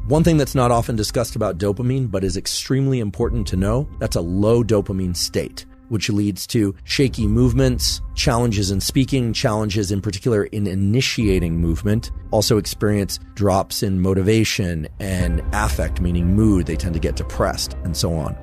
One thing that's not often discussed about dopamine, but is extremely important to know, that's a low dopamine state, which leads to shaky movements, challenges in speaking, challenges in particular in initiating movement, also experience drops in motivation and affect, meaning mood. They tend to get depressed and so on.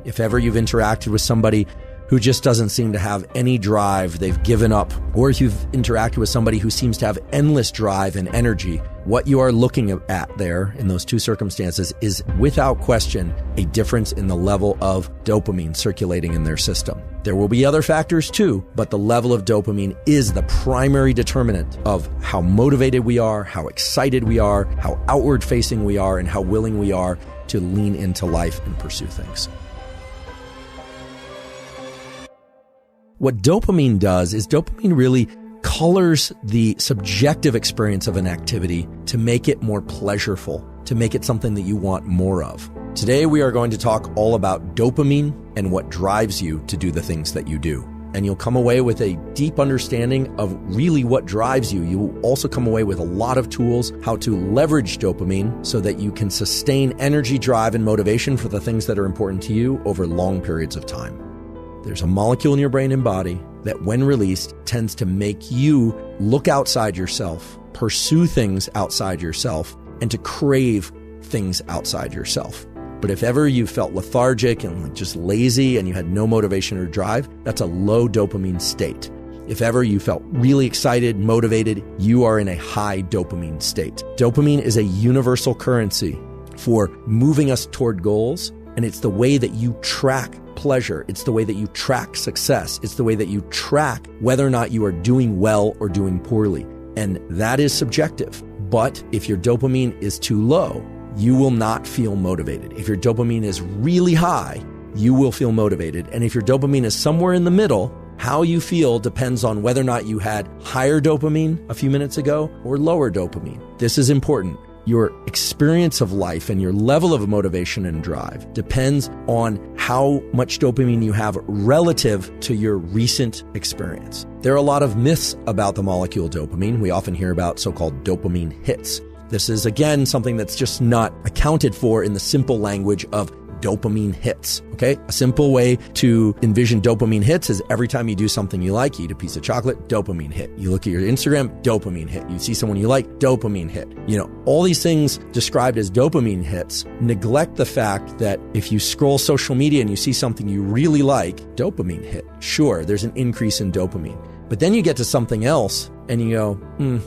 If ever you've interacted with somebody who just doesn't seem to have any drive, they've given up, or if you've interacted with somebody who seems to have endless drive and energy, what you are looking at there in those two circumstances is without question a difference in the level of dopamine circulating in their system. There will be other factors too, but the level of dopamine is the primary determinant of how motivated we are, how excited we are, how outward facing we are, and how willing we are to lean into life and pursue things. What dopamine does is dopamine really colors the subjective experience of an activity to make it more pleasurable, to make it something that you want more of. Today, we are going to talk all about dopamine and what drives you to do the things that you do. And you'll come away with a deep understanding of really what drives you. You will also come away with a lot of tools how to leverage dopamine so that you can sustain energy, drive, and motivation for the things that are important to you over long periods of time. There's a molecule in your brain and body that, when released, tends to make you look outside yourself, pursue things outside yourself, and to crave things outside yourself. But if ever you felt lethargic and just lazy and you had no motivation or drive, that's a low dopamine state. If ever you felt really excited, motivated, you are in a high dopamine state. Dopamine is a universal currency for moving us toward goals, and it's the way that you track pleasure. It's the way that you track success. It's the way that you track whether or not you are doing well or doing poorly. And that is subjective. But if your dopamine is too low, you will not feel motivated. If your dopamine is really high, you will feel motivated. And if your dopamine is somewhere in the middle, how you feel depends on whether or not you had higher dopamine a few minutes ago or lower dopamine. This is important. Your experience of life and your level of motivation and drive depends on how much dopamine you have relative to your recent experience. There are a lot of myths about the molecule dopamine. We often hear about so-called dopamine hits. This is, again, something that's just not accounted for in the simple language of dopamine hits, okay? A simple way to envision dopamine hits is every time you do something you like, you eat a piece of chocolate, dopamine hit. You look at your Instagram, dopamine hit. You see someone you like, dopamine hit. All these things described as dopamine hits neglect the fact that if you scroll social media and you see something you really like, dopamine hit. Sure, there's an increase in dopamine. But then you get to something else and you go,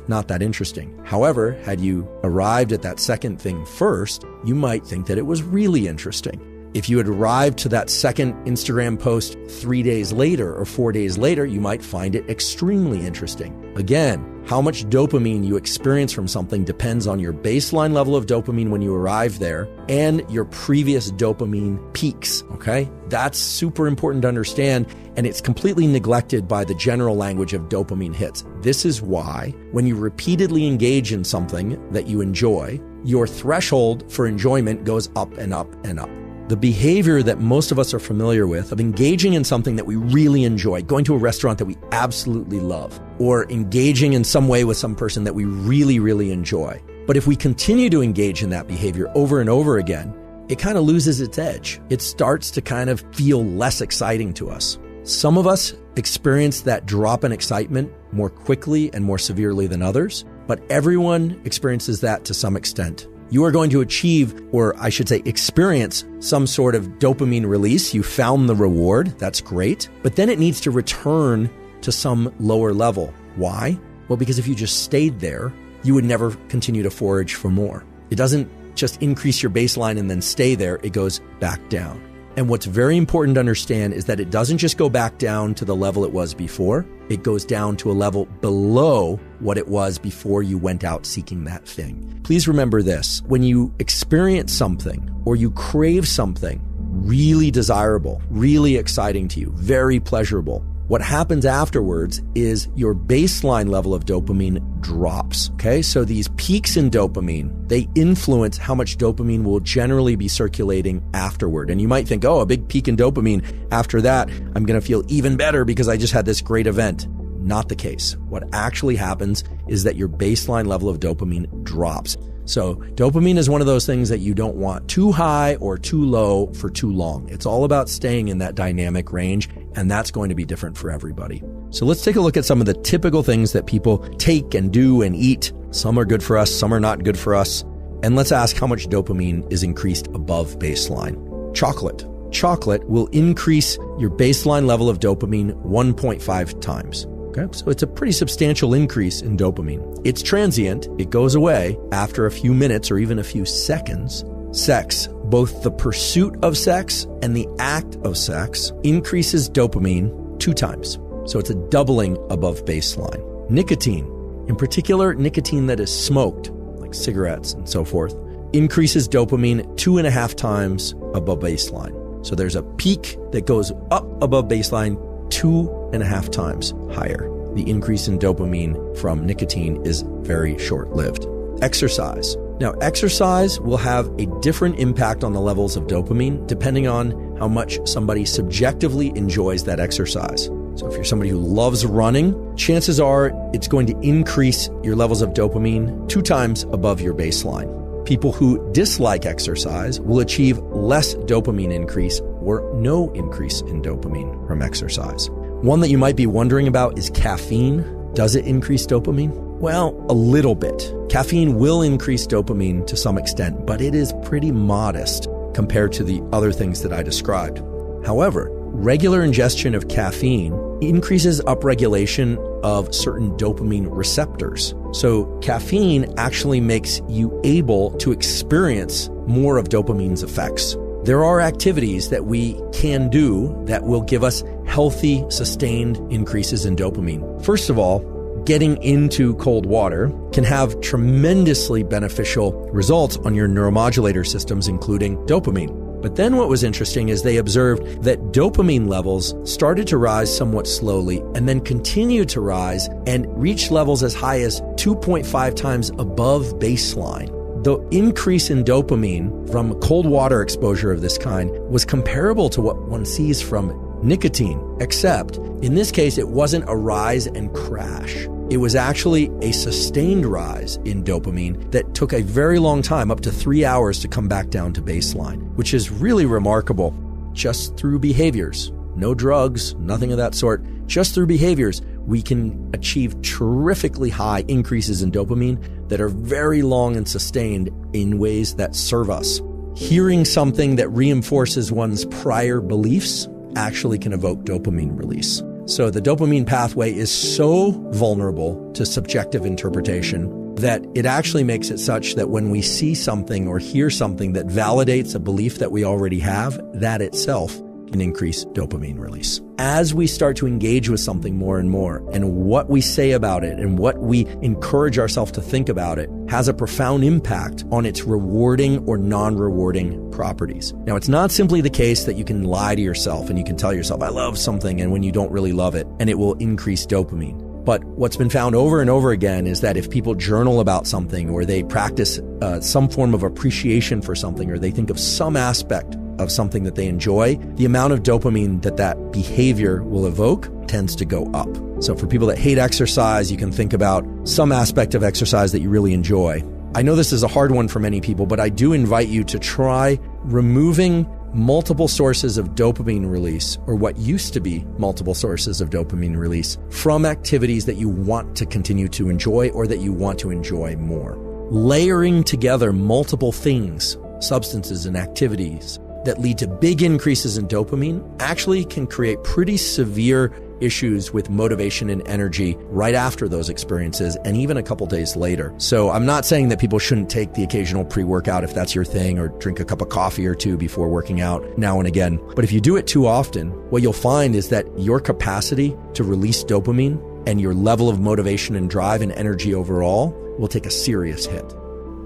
not that interesting. However, had you arrived at that second thing first, you might think that it was really interesting. If you had arrived to that second Instagram post 3 days later or 4 days later, you might find it extremely interesting. Again, how much dopamine you experience from something depends on your baseline level of dopamine when you arrive there and your previous dopamine peaks, okay? That's super important to understand, and it's completely neglected by the general language of dopamine hits. This is why when you repeatedly engage in something that you enjoy, your threshold for enjoyment goes up and up and up. The behavior that most of us are familiar with of engaging in something that we really enjoy, going to a restaurant that we absolutely love, or engaging in some way with some person that we really, really enjoy. But if we continue to engage in that behavior over and over again, it kind of loses its edge. It starts to kind of feel less exciting to us. Some of us experience that drop in excitement more quickly and more severely than others, but everyone experiences that to some extent. You are going to achieve, or I should say experience, some sort of dopamine release. You found the reward. That's great. But then it needs to return to some lower level. Why? Well, because if you just stayed there, you would never continue to forage for more. It doesn't just increase your baseline and then stay there. It goes back down. And what's very important to understand is that it doesn't just go back down to the level it was before. It goes down to a level below what it was before you went out seeking that thing. Please remember this. When you experience something or you crave something really desirable, really exciting to you, very pleasurable, what happens afterwards is your baseline level of dopamine drops, okay? So these peaks in dopamine, they influence how much dopamine will generally be circulating afterward. And you might think, a big peak in dopamine. After that, I'm going to feel even better because I just had this great event. Not the case. What actually happens is that your baseline level of dopamine drops. So dopamine is one of those things that you don't want too high or too low for too long. It's all about staying in that dynamic range, and that's going to be different for everybody. So let's take a look at some of the typical things that people take and do and eat. Some are good for us, some are not good for us. And let's ask how much dopamine is increased above baseline. Chocolate. Chocolate will increase your baseline level of dopamine 1.5 times. Okay, so it's a pretty substantial increase in dopamine. It's transient. It goes away after a few minutes or even a few seconds. Sex, both the pursuit of sex and the act of sex, increases dopamine 2 times. So it's a doubling above baseline. Nicotine, in particular, nicotine that is smoked, like cigarettes and so forth, increases dopamine 2.5 times above baseline. So there's a peak that goes up above baseline 2.5 times higher. The increase in dopamine from nicotine is very short-lived. Exercise. Now, exercise will have a different impact on the levels of dopamine depending on how much somebody subjectively enjoys that exercise. So if you're somebody who loves running, chances are it's going to increase your levels of dopamine 2 times above your baseline. People who dislike exercise will achieve less dopamine increase or no increase in dopamine from exercise. One that you might be wondering about is caffeine. Does it increase dopamine? Well, a little bit. Caffeine will increase dopamine to some extent, but it is pretty modest compared to the other things that I described. However, regular ingestion of caffeine increases upregulation of certain dopamine receptors. So caffeine actually makes you able to experience more of dopamine's effects. There are activities that we can do that will give us healthy, sustained increases in dopamine. First of all, getting into cold water can have tremendously beneficial results on your neuromodulator systems, including dopamine. But then what was interesting is they observed that dopamine levels started to rise somewhat slowly and then continued to rise and reach levels as high as 2.5 times above baseline. The increase in dopamine from cold water exposure of this kind was comparable to what one sees from nicotine, except in this case, it wasn't a rise and crash. It was actually a sustained rise in dopamine that took a very long time, up to 3 hours, to come back down to baseline, which is really remarkable. Just through behaviors, no drugs, nothing of that sort, just through behaviors, we can achieve terrifically high increases in dopamine that are very long and sustained in ways that serve us. Hearing something that reinforces one's prior beliefs actually can evoke dopamine release. So the dopamine pathway is so vulnerable to subjective interpretation that it actually makes it such that when we see something or hear something that validates a belief that we already have, that itself can increase dopamine release. As we start to engage with something more and more, and what we say about it and what we encourage ourselves to think about it has a profound impact on its rewarding or non-rewarding properties. Now, it's not simply the case that you can lie to yourself and you can tell yourself, I love something, and when you don't really love it, and it will increase dopamine. But what's been found over and over again is that if people journal about something, or they practice some form of appreciation for something, or they think of some aspect of something that they enjoy, the amount of dopamine that that behavior will evoke tends to go up. So for people that hate exercise, you can think about some aspect of exercise that you really enjoy. I know this is a hard one for many people, but I do invite you to try removing multiple sources of dopamine release, or what used to be multiple sources of dopamine release, from activities that you want to continue to enjoy or that you want to enjoy more. Layering together multiple things, substances and activities that lead to big increases in dopamine actually can create pretty severe issues with motivation and energy right after those experiences, and even a couple days later. So I'm not saying that people shouldn't take the occasional pre-workout if that's your thing, or drink a cup of coffee or two before working out now and again. But if you do it too often, what you'll find is that your capacity to release dopamine and your level of motivation and drive and energy overall will take a serious hit.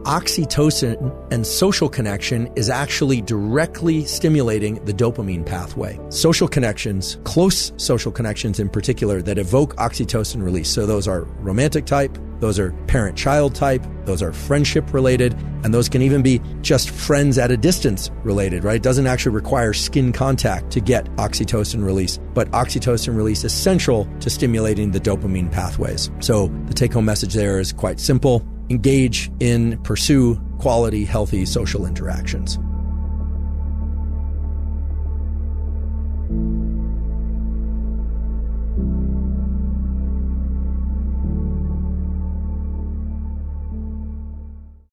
Oxytocin and social connection is actually directly stimulating the dopamine pathway. Social connections, close social connections in particular, that evoke oxytocin release. So those are romantic type, those are parent-child type, those are friendship related, and those can even be just friends at a distance related, right? It doesn't actually require skin contact to get oxytocin release, but oxytocin release is central to stimulating the dopamine pathways. So the take-home message there is quite simple. Engage in, pursue quality, healthy social interactions.